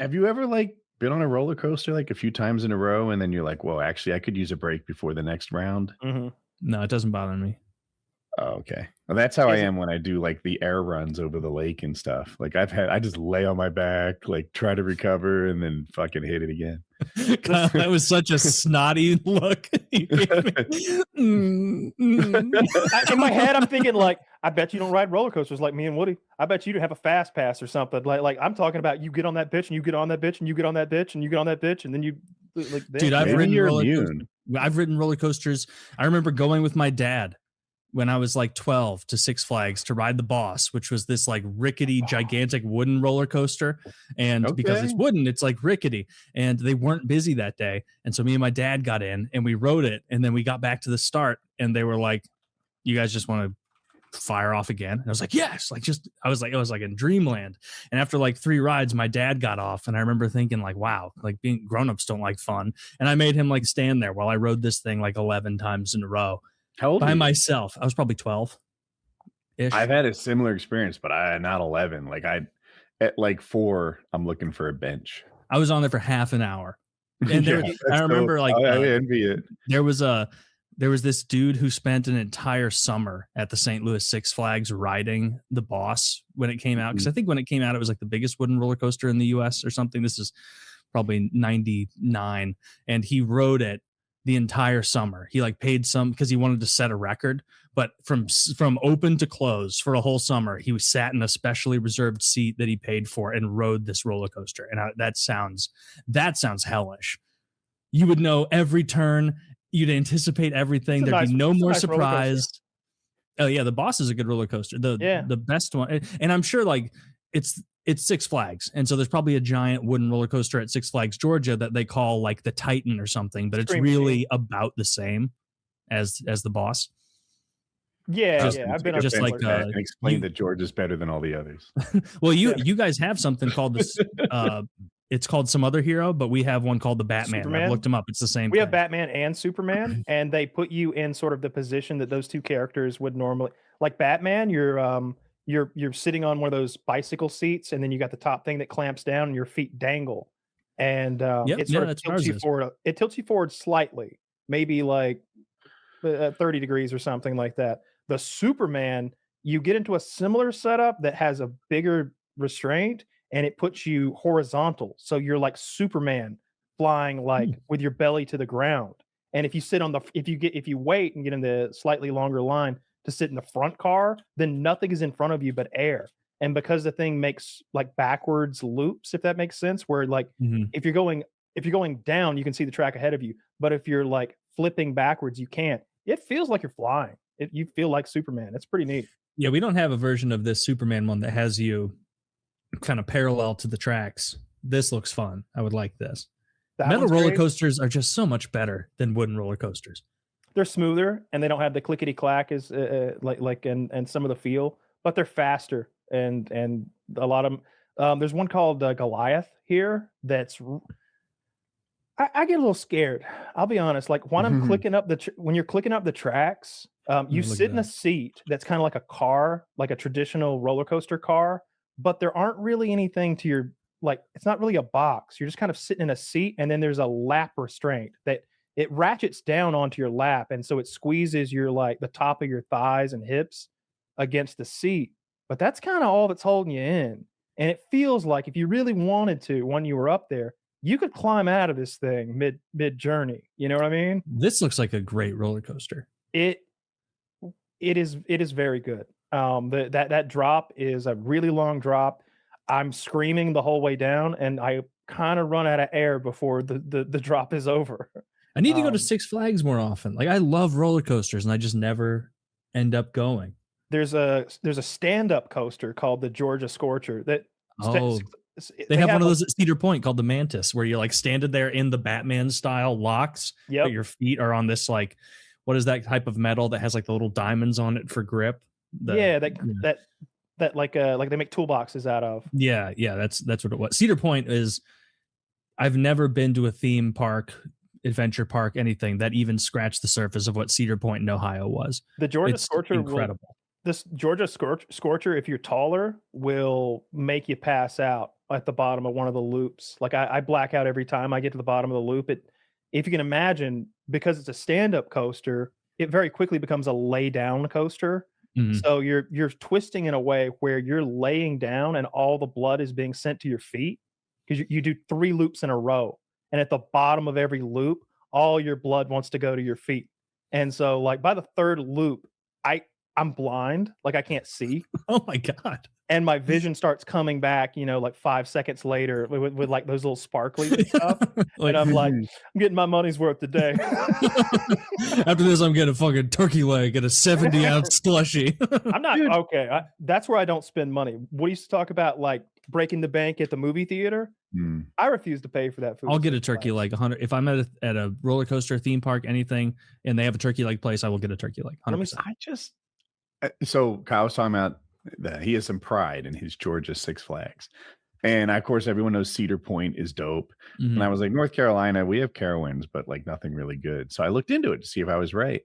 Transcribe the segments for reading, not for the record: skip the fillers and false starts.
Have you ever like been on a roller coaster like a few times in a row and then you're like, whoa, actually I could use a break before the next round? Mhm. No, it doesn't bother me. Oh, okay. Well, that's how I Is it am when I do like the air runs over the lake and stuff. Like I just lay on my back, like try to recover and then fucking hit it again. Kyle, that was such a snotty look. You gave me. in my head, I'm thinking like, I bet you don't ride roller coasters like me and Woody. I bet you have a fast pass or something. Like I'm talking about you get on that bitch and you get on that bitch and you get on that bitch and you get on that bitch and then you like. Dude, I've Maybe ridden you're roller immune. coasters. I've ridden roller coasters. I remember going with my dad when I was like 12 to Six Flags to ride the Boss, which was this like rickety, gigantic wooden roller coaster. And because it's Okay. wooden, it's like rickety. And they weren't busy that day. And so me and my dad got in and we rode it. And then we got back to the start and they were like, you guys just want to fire off again? And I was like, yes. Like I was like in dreamland. And after like 3 rides, my dad got off. And I remember thinking like, wow, like being grown-ups don't like fun. And I made him like stand there while I rode this thing like 11 times in a row. How old By are you? myself. I was probably 12 ish. I've had a similar experience, but I not 11. Like at like 4, I'm looking for a bench. I was on there for half an hour. And Yeah, I remember like I envy it. there was this dude who spent an entire summer at the St. Louis Six Flags riding the Boss when it came out. Because I think when it came out, it was like the biggest wooden roller coaster in the US or something. This is probably 99. And he rode it the entire summer. He like paid some because he wanted to set a record, but from open to close for a whole summer, he was sat in a specially reserved seat that he paid for and rode this roller coaster. And that sounds hellish. You would know every turn. You'd anticipate everything. There'd be no more surprise. Oh yeah, the Boss is a good roller coaster. The best one, and I'm sure like it's Six Flags, and so there's probably a giant wooden roller coaster at Six Flags Georgia that they call like the Titan or something, but it's really about the same as the Boss. Yeah, I've been just like and explain that Georgia's better than all the others. Well, you guys have something called this. It's called some other hero, but we have one called the Batman. Superman? I've looked them up. It's the same. We have Batman and Superman, and they put you in sort of the position that those two characters would normally. Like Batman, you're sitting on one of those bicycle seats, and then you got the top thing that clamps down, and your feet dangle, and it sort of tilts you forward. It tilts you forward slightly, maybe like 30 degrees or something like that. The Superman, you get into a similar setup that has a bigger restraint, and it puts you horizontal, so you're like Superman flying like with your belly to the ground. And if you sit on if you wait and get in the slightly longer line to sit in the front car, then nothing is in front of you but air. And because the thing makes like backwards loops, if that makes sense, where like if you're going down, you can see the track ahead of you, but if you're like flipping backwards, you can't. It feels like you're flying. You feel like Superman. It's pretty neat. Yeah, we don't have a version of this Superman one that has you kind of parallel to the tracks. This looks fun. I would like this. Metal roller coasters are just so much better than wooden roller coasters. They're smoother and they don't have the clickety clack as like and some of the feel, but they're faster and a lot of them. There's one called Goliath here that's. I get a little scared. I'll be honest. Like when I'm clicking up when you're clicking up the tracks, you sit in a seat that's kind of like a car, like a traditional roller coaster car, but there aren't really anything to your like. It's not really a box. You're just kind of sitting in a seat, and then there's a lap restraint that it ratchets down onto your lap, and so it squeezes your like the top of your thighs and hips against the seat. But that's kind of all that's holding you in, and it feels like if you really wanted to, when you were up there, you could climb out of this thing mid journey. You know what I mean? This looks like a great roller coaster. It is very good. That drop is a really long drop. I'm screaming the whole way down, and I kind of run out of air before the drop is over. I need to go to Six Flags more often. Like I love roller coasters, and I just never end up going. There's a stand-up coaster called the Georgia Scorcher that. They have one of those at Cedar Point called the Mantis, where you're like standing there in the Batman style locks, but your feet are on this like, what is that type of metal that has like the little diamonds on it for grip? That like they make toolboxes out of. Yeah, that's what it was. Cedar Point is. I've never been to a theme park, adventure park, anything that even scratched the surface of what Cedar Point in Ohio was. The Georgia Scorcher incredible. this Georgia Scorcher, if you're taller, will make you pass out at the bottom of one of the loops. Like I black out every time I get to the bottom of the loop. If you can imagine, because it's a stand-up coaster, it very quickly becomes a lay-down coaster. So you're twisting in a way where you're laying down and all the blood is being sent to your feet, because you do 3 loops in a row, and at the bottom of every loop, all your blood wants to go to your feet. And so, like, by the 3rd loop, I'm blind, like I can't see. Oh my God. And my vision starts coming back, like 5 seconds later with like those little sparkly stuff. And I'm like, I'm getting my money's worth today. After this, I'm getting a fucking turkey leg and a 70-ounce slushie. I'm not okay. That's where I don't spend money. What used to talk about, like breaking the bank at the movie theater. I refuse to pay for that food. I'll get a turkey leg 100. If I'm at a roller coaster, theme park, anything, and they have a turkey leg place, I will get a turkey leg. 100%. So Kyle was talking about that he has some pride in his Georgia Six Flags. And of course, everyone knows Cedar Point is dope. And I was like, North Carolina, we have Carowinds, but like nothing really good. So I looked into it to see if I was right.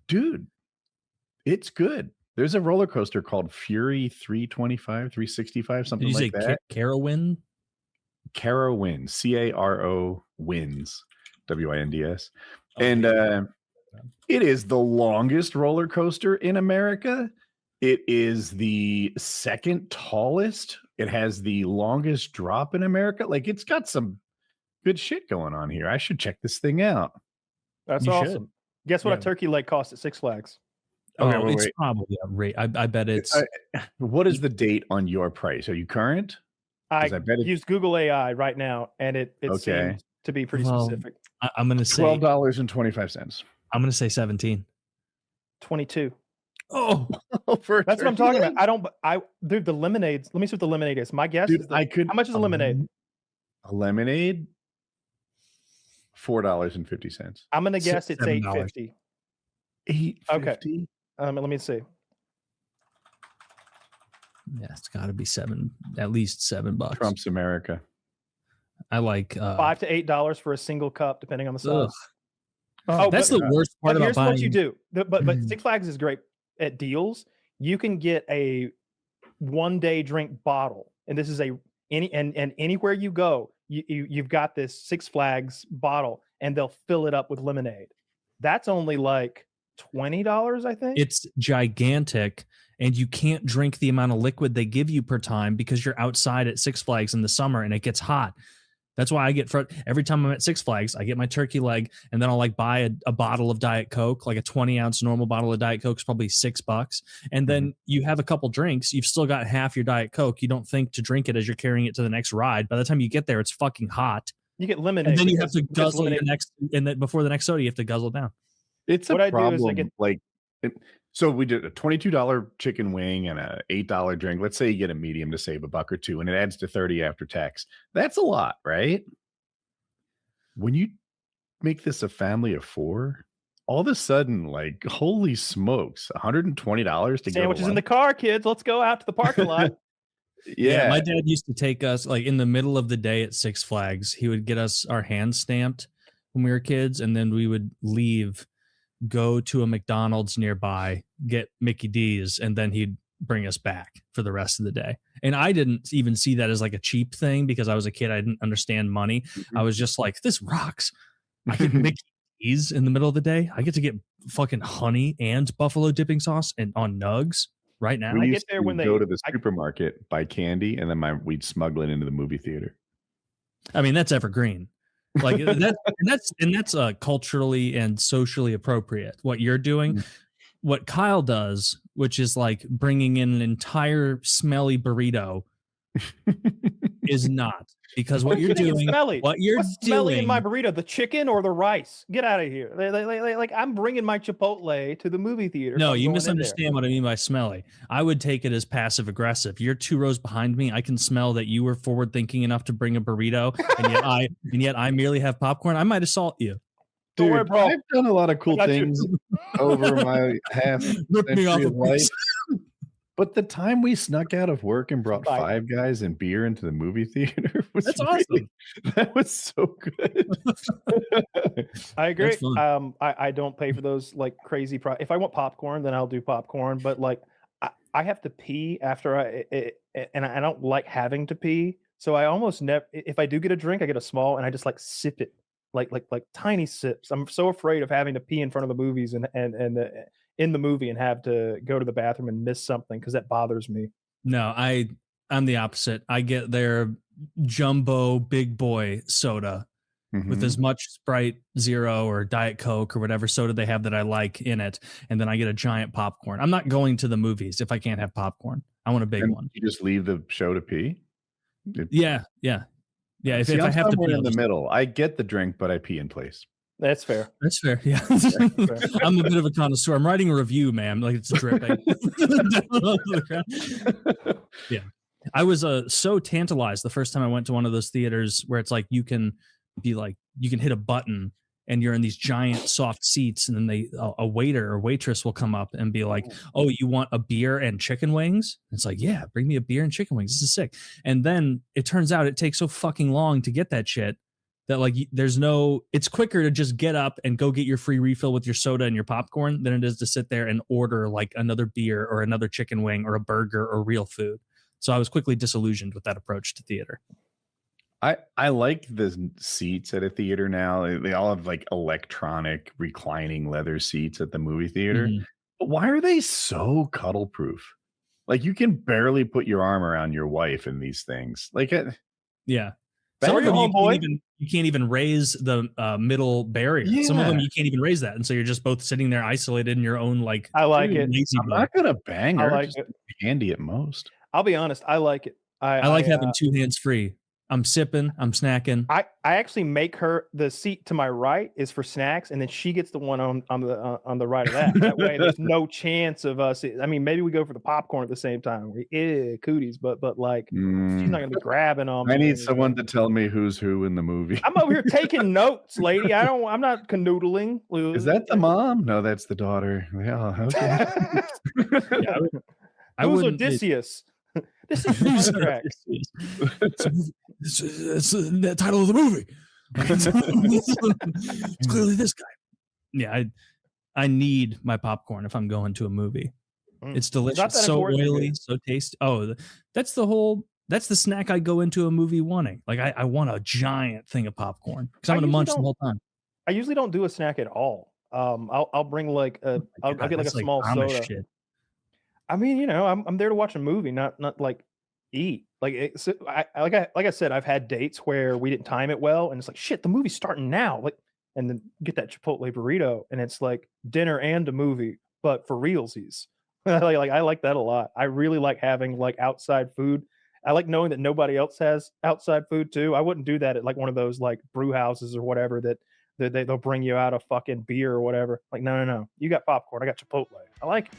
Dude, it's good. There's a roller coaster called Fury 325, 365, something like that. Carowinds? Carowinds, C-A-R-O wins, W-I-N-D-S. And it is the longest roller coaster in America. It is the 2nd tallest. It has the longest drop in America. Like, it's got some good shit going on here. I should check this thing out. That's awesome. Guess what a turkey leg costs at Six Flags? Okay, it's probably I bet it's. What is the date on your price? Are you current? I use Google AI right now, and it seems to be pretty specific. I'm going to say $12.25. I'm going to say 17. 22. Oh, that's what I'm talking about. Dude, the lemonades. Let me see what the lemonade is. My guess is how much is a lemonade? A lemonade, $4.50. I'm gonna guess it's $8.50. $8.50. Okay. Let me see. Yeah, it's got to be at least $7. Trump's America. I like $5 to $8 for a single cup, depending on the size. That's the worst part about here's buying. What you do. But Six Flags is great at deals. You can get a 1-day drink bottle, and this is anywhere you go, you've got this Six Flags bottle, and they'll fill it up with lemonade. That's only like $20, I think. It's gigantic, and you can't drink the amount of liquid they give you per time because you're outside at Six Flags in the summer and it gets hot. That's why I get every time I'm at Six Flags, I get my turkey leg, and then I'll like buy a bottle of Diet Coke, like a 20-ounce normal bottle of Diet Coke is probably $6. And then you have a couple drinks, you've still got half your Diet Coke. You don't think to drink it as you're carrying it to the next ride. By the time you get there, it's fucking hot. You get lemonade. And then you have to guzzle your next, and then before the next soda, you have to guzzle down. It's a problem. So we did a $22 chicken wing and a $8 drink. Let's say you get a medium to save $1 or $2, and it adds to $30 after tax. That's a lot, right? When you make this a family of 4, all of a sudden, like, holy smokes, $120 to sandwiches in the car, kids. Let's go out to the parking lot. Yeah, my dad used to take us like in the middle of the day at Six Flags. He would get us our hands stamped when we were kids, and then we would leave, go to a McDonald's nearby, get Mickey D's, and then he'd bring us back for the rest of the day. And I didn't even see that as like a cheap thing because I was a kid. I didn't understand money. I was just like, this rocks. I get Mickey D's in the middle of the day. I get to get fucking honey and buffalo dipping sauce and on nugs right now. I get there when they go to the supermarket, buy candy, and then we'd smuggle it into the movie theater. I mean, that's evergreen. Like that's culturally and socially appropriate. What you're doing, what Kyle does, which is like bringing in an entire smelly burrito, is not, because what you're doing, What's smelly in my burrito, the chicken or the rice? Get out of here! Like I'm bringing my Chipotle to the movie theater. No, you misunderstand what I mean by smelly. I would take it as passive aggressive. You're 2 rows behind me. I can smell that you were forward thinking enough to bring a burrito, and yet I merely have popcorn. I might assault you. Dude, I've done a lot of cool things over my half-century of life. But the time we snuck out of work and brought Five Guys and beer into the movie theater was awesome. That was so good. I agree. I don't pay for those like crazy if I want popcorn, then I'll do popcorn. But like I have to pee after I don't like having to pee. So I almost never, if I do get a drink, I get a small and I just like sip it, like tiny sips. I'm so afraid of having to pee in front of the movies and in the movie and have to go to the bathroom and miss something because that bothers me. No, I'm the opposite. I get their jumbo big boy soda with as much Sprite Zero or Diet Coke or whatever soda they have that I like in it, and then I get a giant popcorn. I'm not going to the movies if I can't have popcorn. I want a big one. You just leave the show to pee? Yeah. If See, I have to pee in the middle, I get the drink, but I pee in place. That's fair. That's fair. Yeah. I'm a bit of a connoisseur. I'm writing a review, man. Like it's dripping. Yeah. I was so tantalized the first time I went to one of those theaters where it's like you can hit a button and you're in these giant soft seats, and then a waiter or waitress will come up and be like, "Oh, you want a beer and chicken wings?" And it's like, "Yeah, bring me a beer and chicken wings. This is sick." And then it turns out it takes so fucking long to get that shit that like it's quicker to just get up and go get your free refill with your soda and your popcorn than it is to sit there and order like another beer or another chicken wing or a burger or real food. So I was quickly disillusioned with that approach to theater. I like the seats at a theater now. They all have like electronic reclining leather seats at the movie theater. But why are they so cuddle proof? Like you can barely put your arm around your wife in these things. Like yeah. Some of them you can't even raise the middle barrier. Yeah. Some of them you can't even raise that, and so you're just both sitting there isolated in your own like. I like it. I'm not gonna bang her. I like it. Handy at most. I'll be honest. I like it. I like having two hands free. I'm sipping. I'm snacking. I actually make her the seat to my right is for snacks, and then she gets the one on the right of that. That way, there's no chance of us. I mean, maybe we go for the popcorn at the same time. Cooties, but like she's not gonna be grabbing on. I need someone to tell me who's who in the movie. I'm over here taking notes, lady. I'm not canoodling. Is that the mom? No, that's the daughter. Yeah. Okay. Who's Odysseus? This is contract. It's the title of the movie. It's clearly this guy. Yeah, I need my popcorn if I'm going to a movie. It's delicious, so oily, so tasty. Oh, that's the snack I go into a movie wanting. Like I want a giant thing of popcorn because I'm gonna munch the whole time. I usually don't do a snack at all. I'll bring like I'll get like a small soda. Shit. I mean, I'm there to watch a movie, not like eat. Like I said, I've had dates where we didn't time it well, and it's like shit, the movie's starting now. Like, and then get that Chipotle burrito, and it's like dinner and a movie, but for realsies. like I like that a lot. I really like having like outside food. I like knowing that nobody else has outside food too. I wouldn't do that at like one of those like brew houses or whatever that they'll bring you out a fucking beer or whatever. Like no, you got popcorn. I got Chipotle. I like it.